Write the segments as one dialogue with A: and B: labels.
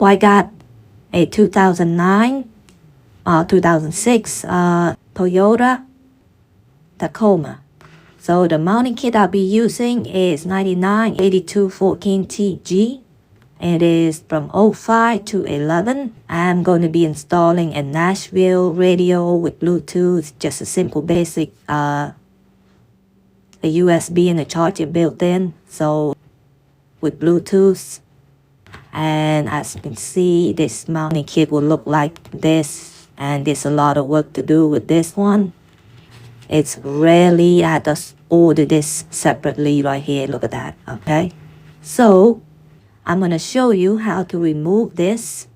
A: I got a 2006 Toyota Tacoma. So the mounting kit I'll be using is 998214TG. It is from 05 to 11. I'm going to be installing a Nashville radio with Bluetooth, just a simple basic a USB and a charger built in, so with Bluetooth. And as you can see, this mounting kit will look like this, and there's a lot of work to do with this one. It's rarely I just order this separately right here. Look at that. Okay, so I'm going to show you how to remove this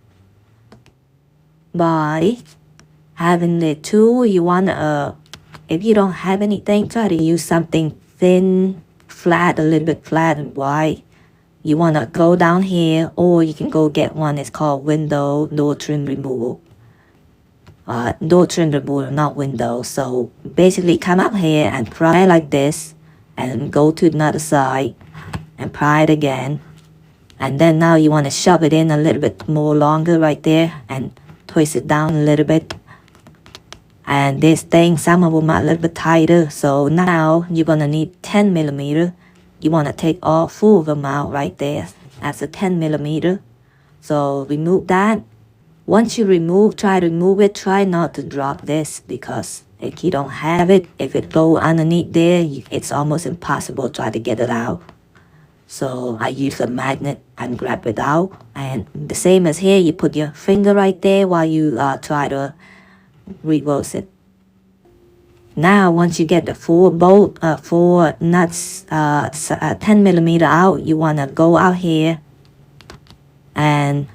A: by having the tool. You want to, if you don't have anything, try to use something thin, flat, a little bit flat and wide. You want to go down here, or you can go get one. It's called window door trim removal. Door trim removal, not window. So basically come up here and pry like this, and go to another side and pry it again. And then now you want to shove it in a little bit more longer right there and twist it down a little bit. And this thing, some of them are a little bit tighter. So now you're going to need 10 millimeter. You want to take all 4 of them out right there. That's a 10 millimeter. So remove that. Once you remove, try to remove it. Try not to drop this, because if you don't have it, if it go underneath there, it's almost impossible to try to get it out. So I use a magnet and grab it out. And the same as here, you put your finger right there while you try to reverse it. Now, once you get the 4 nuts, 10 millimeter out, you want to go out here and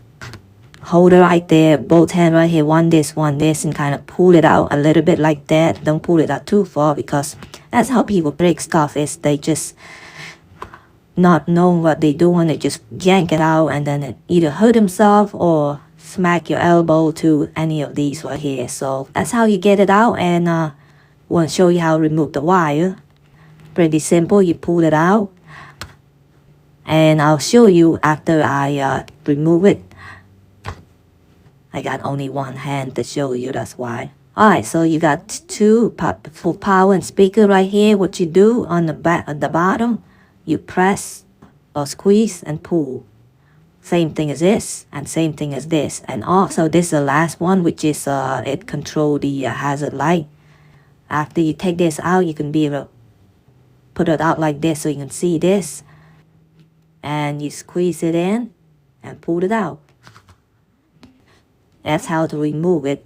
A: hold it right there, both hands right here, one this, and kind of pull it out a little bit like that. Don't pull it out too far, because that's how people break stuff, is they just not knowing what they're doing. They just yank it out, and then it either hurt himself or smack your elbow to any of these right here. So that's how you get it out. And I want to show you how to remove the wire. Pretty simple. You pull it out, and I'll show you after I remove it. I got only one hand to show you, that's why. Alright, so you got 2 for power and speaker right here. What you do on the back, at the bottom, you press or squeeze and pull. Same thing as this, and same thing as this. And also this is the last one, which is it control the hazard light. After you take this out, you can be able to put it out like this so you can see this. And you squeeze it in and pull it out. That's how to remove it.